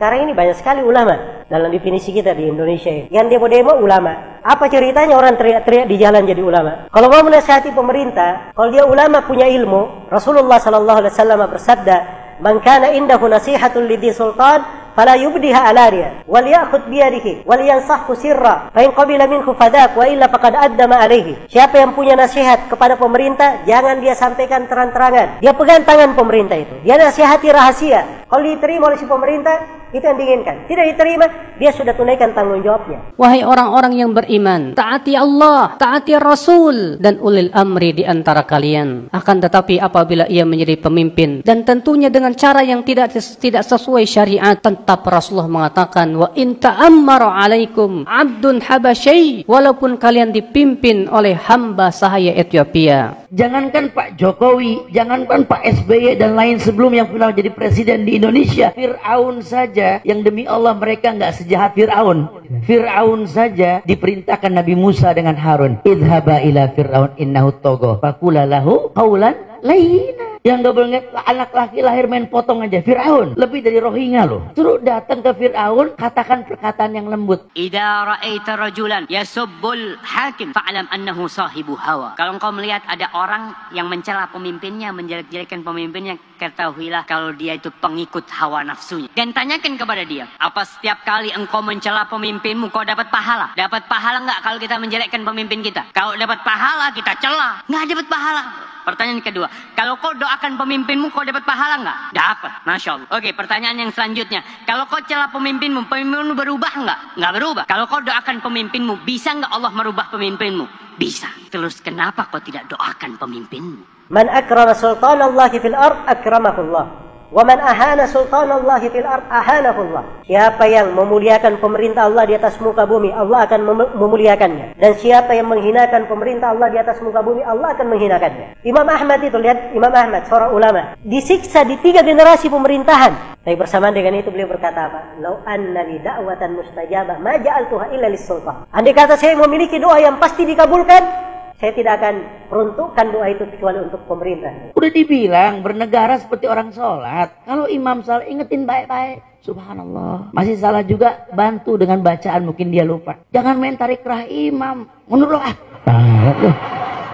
Sekarang ini banyak sekali ulama dalam definisi kita di Indonesia ini. Yang demo-demo ulama. Apa ceritanya orang teriak-teriak di jalan jadi ulama? Kalau mau menasihati pemerintah, kalau dia ulama punya ilmu, Rasulullah sallallahu alaihi wasallam bersabda, "Man kana indahu nasihatun lidhi sultan fala yubdiha alaniya wal ya'khudh bi yadihi wal yansahhu sirra fa in qabila minhu fadak wa illa faqad addama alaihi." Siapa yang punya nasihat kepada pemerintah, jangan dia sampaikan terang-terangan. Dia pegang tangan pemerintah itu. Dia nasihati rahasia. Kalau diterima oleh si pemerintah, itu yang diinginkan. Tidak diterima, dia sudah tunaikan tanggung jawabnya. Wahai orang-orang yang beriman, taati Allah, taati Rasul, dan ulil amri di antara kalian. Akan tetapi apabila ia menjadi pemimpin, dan tentunya dengan cara yang tidak sesuai syariat, tetap Rasulullah mengatakan, wa in ta'ammara alaikum abdun habasyai, walaupun kalian dipimpin oleh hamba sahaya Ethiopia. Jangankan Pak Jokowi, jangankan Pak SBY dan lain sebelum yang pernah jadi presiden di Indonesia, Fir'aun saja yang demi Allah mereka nggak sejahat Fir'aun. Fir'aun saja diperintahkan Nabi Musa dengan Harun, idhaba ila Fir'aun innahu tagha faqula lahu qawlan layyina. Yang gak boleh anak laki lahir main potong aja. Fir'aun lebih dari Rohingya loh. Suruh datang ke Fir'aun, katakan perkataan yang lembut. Idza ra'aita rajulan yasubbul hakim fa'lam annahu sahibu hawa. Kalau engkau melihat ada orang yang mencela pemimpinnya, menjelek-jelekan pemimpinnya, ketahuilah kalau dia itu pengikut hawa nafsunya. Dan tanyakan kepada dia, apa setiap kali engkau mencela pemimpinmu kau dapat pahala? Dapat pahala enggak kalau kita menjelekkan pemimpin kita? Kalau dapat pahala kita cela, enggak dapat pahala. Pertanyaan kedua, kalau kau doakan pemimpinmu, kau dapat pahala enggak? Dapat, Masya Allah. Oke, pertanyaan yang selanjutnya, kalau kau celah pemimpinmu, pemimpinmu berubah enggak? Enggak berubah. Kalau kau doakan pemimpinmu, bisa enggak Allah merubah pemimpinmu? Bisa. Terus kenapa kau tidak doakan pemimpinmu? Man akrama sultanallahi fil ard akramahullah. Wa man ahana sultanallahi fil ard ahanahullah. Siapa yang memuliakan pemerintah Allah di atas muka bumi, Allah akan memuliakannya. Dan siapa yang menghinakan pemerintah Allah di atas muka bumi, Allah akan menghinakannya. Imam Ahmad itu, lihat Imam Ahmad, seorang ulama, disiksa di 3 generasi pemerintahan. Tapi bersamaan dengan itu beliau berkata apa? Lau anna li da'watan mustajabah ma ja'altuha illa lis-sultan. Andai kata saya memiliki doa yang pasti dikabulkan, saya tidak akan peruntukkan doa itu kecuali untuk pemerintah. Udah dibilang bernegara seperti orang sholat. Kalau imam salah, ingetin baik-baik. Subhanallah. Masih salah juga, bantu dengan bacaan, mungkin dia lupa. Jangan main tarik kerah imam. Mundur loh.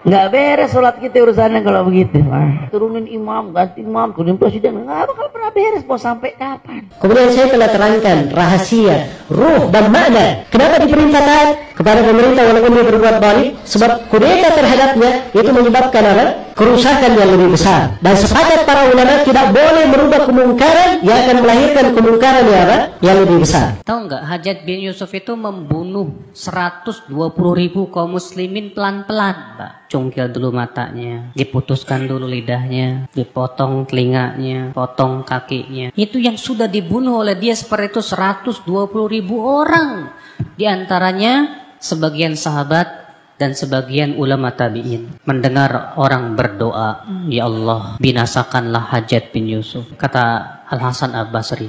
Nggak beres sholat kita urusannya kalau begitu. Turunin imam, ganti imam, turunin presiden. Nggak bakal pernah beres, mau sampai kapan? Kemudian saya telah terangkan rahasia, ruh dan makna. Kenapa diperintahkan kepada pemerintah walaupun dia berbuat baik? Sebab kudeta terhadapnya itu menyebabkan apa? Kerusakan yang lebih besar. Dan sepakat para ulama tidak boleh merubah kemungkaran yang akan melahirkan kemungkaran yang apa? Yang lebih besar. Tahu nggak, Hajjaj bin Yusuf itu membunuh 120.000 kaum muslimin pelan-pelan, Pak. Cungkil dulu matanya, diputuskan dulu lidahnya, dipotong telinganya, potong kakinya. Itu yang sudah dibunuh oleh dia seperti itu 120.000 orang. Di antaranya sebagian sahabat dan sebagian ulama tabi'in. Mendengar orang berdoa, ya Allah, binasakanlah Hajjaj bin Yusuf. Kata Al-Hasan Al-Basri,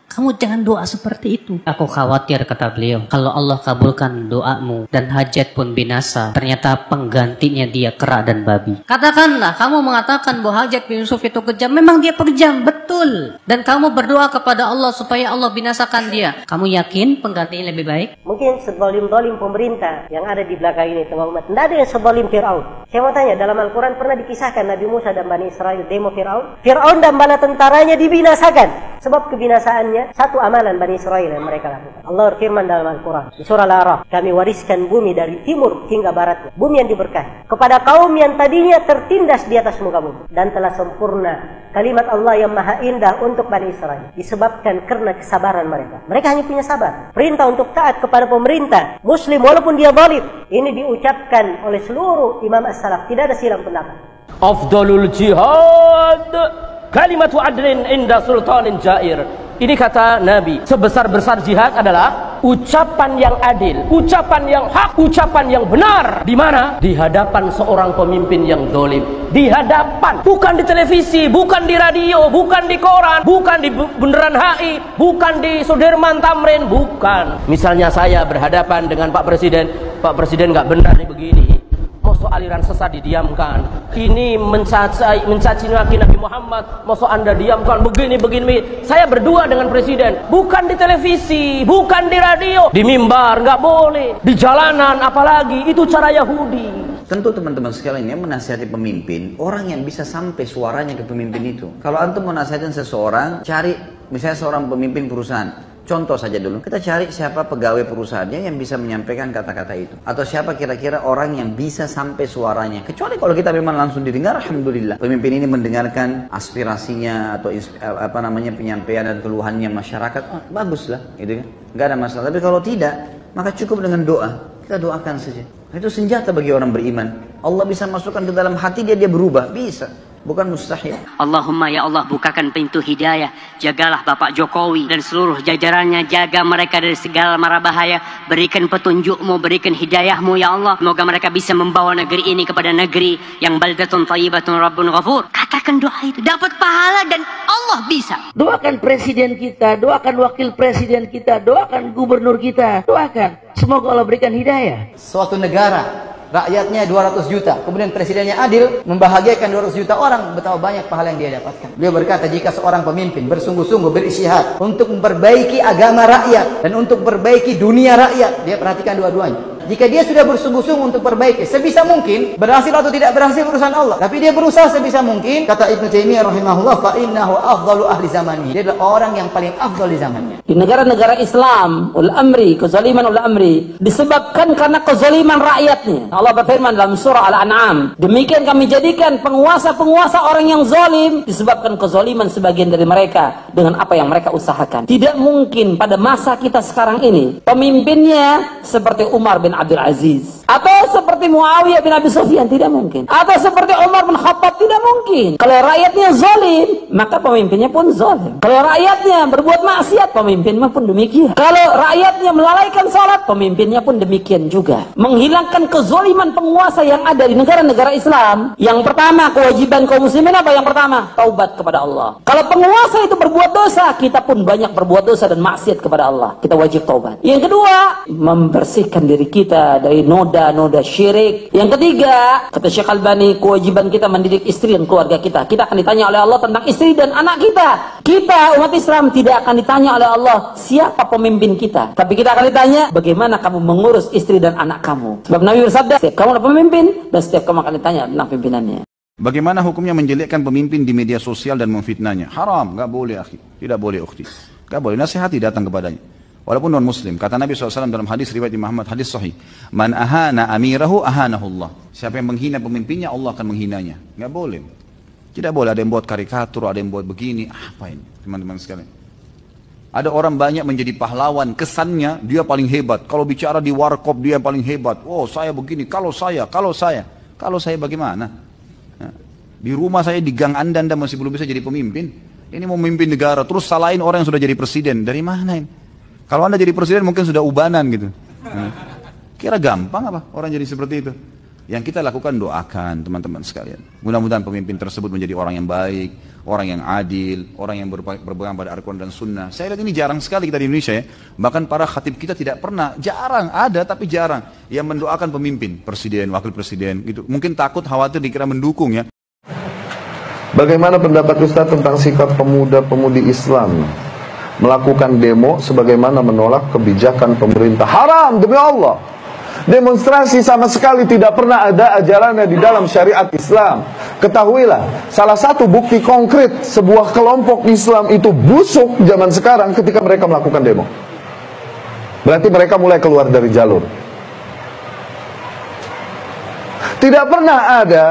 kamu jangan doa seperti itu. Aku khawatir, kata beliau, kalau Allah kabulkan doamu dan Hajjaj pun binasa, ternyata penggantinya dia kera dan babi. Katakanlah, kamu mengatakan bahwa Hajjaj bin Yusuf itu kejam. Memang dia kejam, betul. Dan kamu berdoa kepada Allah supaya Allah binasakan dia. Kamu yakin penggantinya lebih baik? Mungkin sezalim-zalim pemerintah yang ada di belakang ini, teman umat. Tidak ada yang sezalim Fir'aun. Saya mau tanya, dalam Al-Quran pernah dikisahkan Nabi Musa dan Bani Israel demo Fir'aun? Fir'aun dan bala tentaranya dibinasakan. Sebab kebinasaannya satu amalan Bani Israel yang mereka lakukan. Allah berfirman dalam Al-Quran di surah Al-A'raf, kami wariskan bumi dari timur hingga barat, bumi yang diberkahi, kepada kaum yang tadinya tertindas di atas muka bumi, dan telah sempurna kalimat Allah yang maha indah untuk Bani Israel disebabkan karena kesabaran mereka. Mereka hanya punya sabar. Perintah untuk taat kepada pemerintah muslim walaupun dia zalim, ini diucapkan oleh seluruh imam as-salaf, tidak ada silang pendapat. Afdalul jihad kalimatu adlin inda sultanin jair. Ini kata Nabi, sebesar-besar jihad adalah ucapan yang adil, ucapan yang hak, ucapan yang benar. Di mana? Di hadapan seorang pemimpin yang zalim. Di hadapan, bukan di televisi, bukan di radio, bukan di koran, bukan di Bundaran HI, bukan di Sudirman Tamrin, bukan. Misalnya saya berhadapan dengan Pak Presiden nggak benar nih begini. Mau Mosok aliran sesat didiamkan. Ini mencaci maki Nabi Muhammad, mosok Anda diamkan, begini. Saya berdua dengan presiden, bukan di televisi, bukan di radio, di mimbar nggak boleh, di jalanan apalagi, itu cara Yahudi. Tentu teman-teman sekalian yang menasihati pemimpin, orang yang bisa sampai suaranya ke pemimpin itu. Kalau antum mau nasihatin seseorang, cari misalnya seorang pemimpin perusahaan. Contoh saja dulu, kita cari siapa pegawai perusahaannya yang bisa menyampaikan kata-kata itu. Atau siapa kira-kira orang yang bisa sampai suaranya. Kecuali kalau kita memang langsung didengar, alhamdulillah. Pemimpin ini mendengarkan aspirasinya atau penyampaian dan keluhannya masyarakat, baguslah, gitu kan. Nggak ada masalah. Tapi kalau tidak, maka cukup dengan doa. Kita doakan saja. Itu senjata bagi orang beriman. Allah bisa masukkan ke dalam hati dia berubah, bisa. Bukan mustahil. Allahumma ya Allah, bukakan pintu hidayah. Jagalah Bapak Jokowi dan seluruh jajarannya. Jaga mereka dari segala mara bahaya. Berikan petunjukmu, berikan hidayahmu ya Allah. Semoga mereka bisa membawa negeri ini kepada negeri yang baldatun thayyibatun rabbun ghafur. Katakan doa itu, dapat pahala dan Allah bisa. Doakan presiden kita, doakan wakil presiden kita, doakan gubernur kita, doakan. Semoga Allah berikan hidayah. Suatu negara, rakyatnya 200 juta, kemudian presidennya adil, membahagiakan 200 juta orang, betapa banyak pahala yang dia dapatkan. Beliau berkata, jika seorang pemimpin bersungguh-sungguh berisyihad untuk memperbaiki agama rakyat dan untuk memperbaiki dunia rakyat, dia perhatikan dua-duanya. Jika dia sudah bersungguh-sungguh untuk perbaiki, sebisa mungkin, berhasil atau tidak berhasil urusan Allah, tapi dia berusaha sebisa mungkin, kata Ibnu Taimiyah rahimahullah, fa innahu afdalu ahli zamani. Dia adalah orang yang paling afdal di zamannya. Di negara-negara Islam, kezaliman ul amri disebabkan karena kezaliman rakyatnya. Allah berfirman dalam surah Al-An'am, demikian kami jadikan penguasa-penguasa orang yang zalim disebabkan kezaliman sebagian dari mereka dengan apa yang mereka usahakan. Tidak mungkin pada masa kita sekarang ini pemimpinnya seperti Umar bin Abdul Aziz atau seperti Muawiyah bin Abi Sufyan, tidak mungkin. Atau seperti Umar bin Khattab, tidak mungkin. Kalau rakyatnya zalim, maka pemimpinnya pun zalim. Kalau rakyatnya berbuat maksiat, pemimpinnya pun demikian. Kalau rakyatnya melalaikan salat, pemimpinnya pun demikian juga. Menghilangkan kezaliman penguasa yang ada di negara-negara Islam, yang pertama kewajiban kaum muslimin apa? Yang pertama, taubat kepada Allah. Kalau penguasa itu berbuat dosa, kita pun banyak berbuat dosa dan maksiat kepada Allah. Kita wajib taubat. Yang kedua, membersihkan diri kita dari noda syirik. Yang ketiga, kata Syekh Albani, kewajiban kita mendidik istri dan keluarga kita. Kita akan ditanya oleh Allah tentang istri dan anak kita. Kita umat Islam tidak akan ditanya oleh Allah siapa pemimpin kita, tapi kita akan ditanya bagaimana kamu mengurus istri dan anak kamu. Sebab Nabi bersabda, setiap kamu adalah pemimpin dan setiap kamu akan ditanya tentang pimpinannya. Bagaimana hukumnya menjelekkan pemimpin di media sosial dan memfitnahnya? Haram, nggak boleh akhi, tidak boleh ukhti, nggak boleh. Nasihati datang kepadanya, walaupun non muslim. Kata Nabi SAW dalam hadis riwayat Imam Ahmad, hadis sahih, man ahana amirahu ahanahullah. Siapa yang menghina pemimpinnya, Allah akan menghinanya. Nggak boleh, tidak boleh. Ada yang buat karikatur, ada yang buat begini. Apa ini teman-teman sekalian? Ada orang banyak menjadi pahlawan, kesannya dia paling hebat. Kalau bicara di warkop dia paling hebat. Oh saya begini, kalau saya bagaimana? Nah, di rumah saya di gang anda masih belum bisa jadi pemimpin. Ini mau memimpin negara, terus salahin orang yang sudah jadi presiden. Dari mana ini? Kalau anda jadi presiden mungkin sudah ubanan gitu. Nah, kira gampang apa orang jadi seperti itu? Yang kita lakukan doakan teman-teman sekalian. Mudah-mudahan pemimpin tersebut menjadi orang yang baik, orang yang adil, orang yang berpegang pada Al-Quran dan Sunnah. Saya lihat ini jarang sekali kita di Indonesia ya. Bahkan para khatib kita tidak pernah, jarang ada tapi jarang yang mendoakan pemimpin, presiden, wakil presiden gitu. Mungkin takut, khawatir dikira mendukung ya. Bagaimana pendapat Ustaz tentang sikap pemuda-pemudi Islam melakukan demo sebagaimana menolak kebijakan pemerintah? Haram demi Allah. Demonstrasi sama sekali tidak pernah ada ajarannya di dalam syariat Islam. Ketahuilah, salah satu bukti konkret sebuah kelompok Islam itu busuk zaman sekarang ketika mereka melakukan demo. Berarti mereka mulai keluar dari jalur. Tidak pernah ada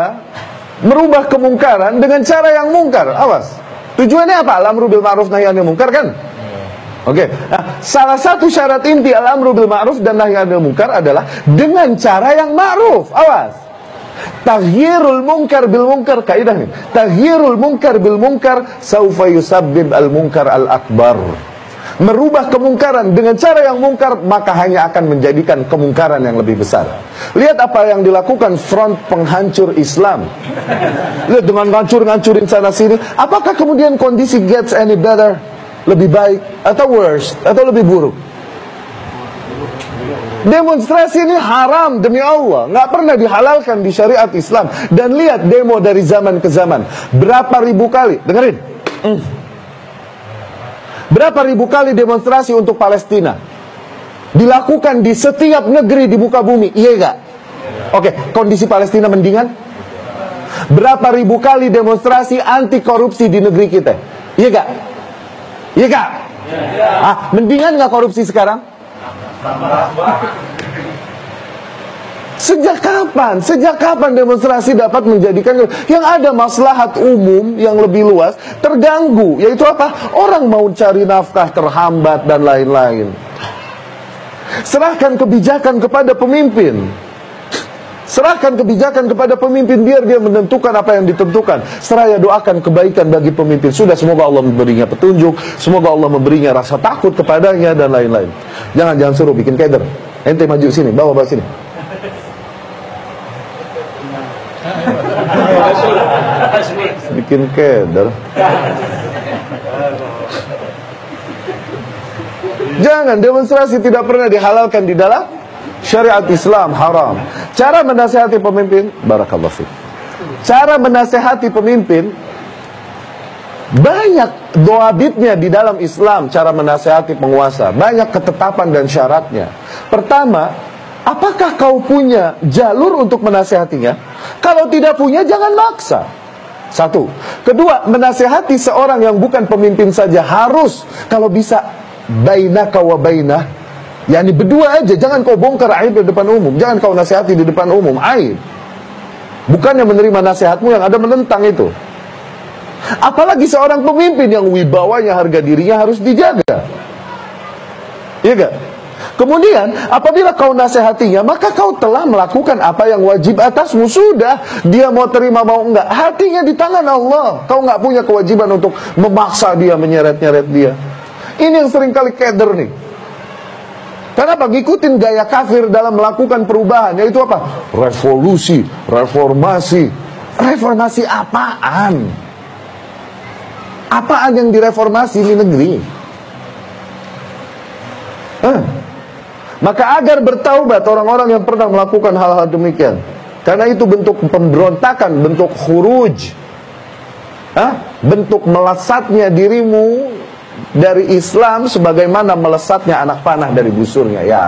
merubah kemungkaran dengan cara yang mungkar. Awas. Tujuannya apa? Al-amru bil ma'ruf nahi anil munkar kan? Oke. Nah, salah satu syarat inti al-amru bil ma'ruf dan nahi anil munkar adalah dengan cara yang ma'ruf. Awas. Taghyirul munkar bil munkar, kaidah nih. Taghyirul munkar bil munkar saufa yusabbib al munkar al akbar. Merubah kemungkaran dengan cara yang mungkar maka hanya akan menjadikan kemungkaran yang lebih besar. Lihat apa yang dilakukan front penghancur Islam. Lihat dengan ngancur-ngancurin sana sini. Apakah kemudian kondisi gets any better? Lebih baik atau worse atau lebih buruk? Demonstrasi ini haram demi Allah, nggak pernah dihalalkan di syariat Islam. Dan lihat demo dari zaman ke zaman, berapa ribu kali, dengerin, berapa ribu kali demonstrasi untuk Palestina dilakukan di setiap negeri di muka bumi, iya gak? Oke, kondisi Palestina mendingan? Berapa ribu kali demonstrasi anti korupsi di negeri kita, iya gak? Iya gak? Mendingan gak korupsi sekarang? Sejak kapan? Sejak kapan demonstrasi dapat menjadikan yang ada maslahat umum yang lebih luas terganggu? Yaitu apa? Orang mau cari nafkah terhambat dan lain-lain. Serahkan kebijakan kepada pemimpin. Serahkan kebijakan kepada pemimpin, biar dia menentukan apa yang ditentukan. Seraya doakan kebaikan bagi pemimpin. Sudah, semoga Allah memberinya petunjuk, semoga Allah memberinya rasa takut kepadanya dan lain-lain. Jangan suruh bikin keder. Ente maju sini, bawa sini. Bikin keder. Jangan, demonstrasi tidak pernah dihalalkan di dalam syariat Islam, haram. Cara menasihati pemimpin, barakallahu fiik. Cara menasihati pemimpin banyak doabitnya di dalam Islam. Cara menasihati penguasa banyak ketetapan dan syaratnya. Pertama, apakah kau punya jalur untuk menasihatinya? Kalau tidak punya, jangan maksa. Satu. Kedua, menasihati seorang yang bukan pemimpin saja harus, kalau bisa, bainaka wa bainah, yakni berdua aja. Jangan kau bongkar aib di depan umum, jangan kau nasihati di depan umum, aib. Bukannya menerima nasihatmu yang ada menentang itu. Apalagi seorang pemimpin yang wibawanya, harga dirinya harus dijaga. Iya gak? Kemudian apabila kau nasihatinya, maka kau telah melakukan apa yang wajib atasmu. Sudah, dia mau terima mau enggak, hatinya di tangan Allah. Kau nggak punya kewajiban untuk memaksa dia, menyeret-nyeret dia. Ini yang seringkali keder nih. Kenapa? Ngikutin gaya kafir dalam melakukan perubahan. Yaitu apa? Revolusi, reformasi. Reformasi apaan? Apaan yang direformasi di negeri? Maka agar bertaubat orang-orang yang pernah melakukan hal-hal demikian. Karena itu bentuk pemberontakan, bentuk khuruj, bentuk melesatnya dirimu dari Islam sebagaimana melesatnya anak panah dari busurnya. Ya,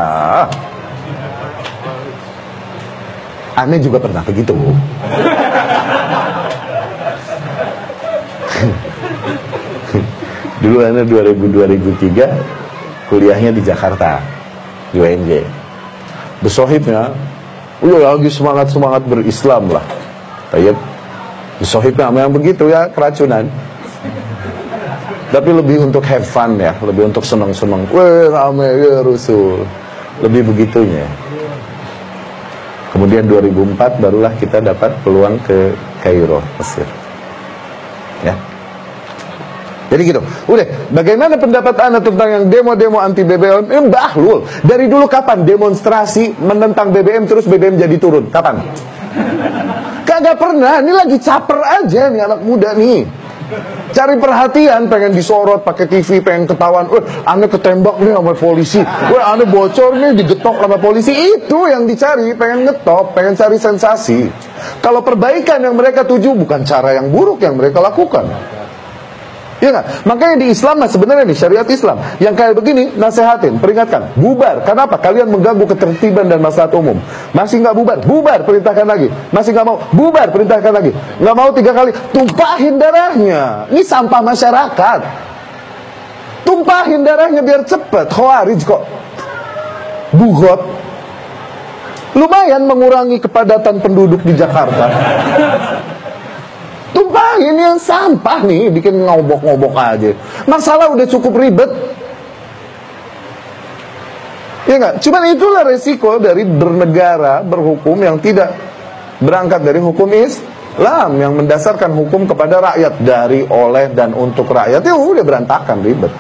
aneh juga pernah begitu. Dulu aneh 2003 kuliahnya di Jakarta, di UNJ. Besohibnya, lagi semangat berislam lah. Tayyib, besohibnya yang begitu ya, keracunan. Tapi lebih untuk have fun ya, lebih untuk senang-senang. Weh, rame ya Rasul. Lebih begitunya. Kemudian 2004 barulah kita dapat peluang ke Kairo, Mesir. Ya. Jadi gitu. Udah, bagaimana pendapat Anda tentang yang demo-demo anti BBM? Bahlul. Dari dulu kapan demonstrasi menentang BBM terus BBM jadi turun? Kapan? Kagak pernah. Ini lagi caper aja nih anak muda nih. Cari perhatian, pengen disorot pakai TV, pengen ketahuan, aneh ketembak nih sama polisi, aneh bocor nih digetok sama polisi. Itu yang dicari, pengen ngetop, pengen cari sensasi. Kalau perbaikan yang mereka tuju bukan cara yang buruk yang mereka lakukan. Ya nggak? Makanya di Islam sebenarnya nih syariat Islam yang kayak begini, nasehatin, peringatkan, bubar. Kenapa? Kalian mengganggu ketertiban dan maslahat umum. Masih nggak bubar? Bubar, perintahkan lagi. Masih nggak mau? Bubar, perintahkan lagi. Nggak mau 3 kali, tumpahin darahnya. Ini sampah masyarakat. Tumpahin darahnya biar cepet. Khawarij kok. Bugot. Lumayan mengurangi kepadatan penduduk di Jakarta. Tumpahin yang sampah nih, bikin ngobok-ngobok aja. Masalah udah cukup ribet. Ya nggak? Cuman itulah resiko dari bernegara, berhukum yang tidak berangkat dari hukum Islam, yang mendasarkan hukum kepada rakyat, dari, oleh, dan untuk rakyat. Ya udah berantakan, ribet.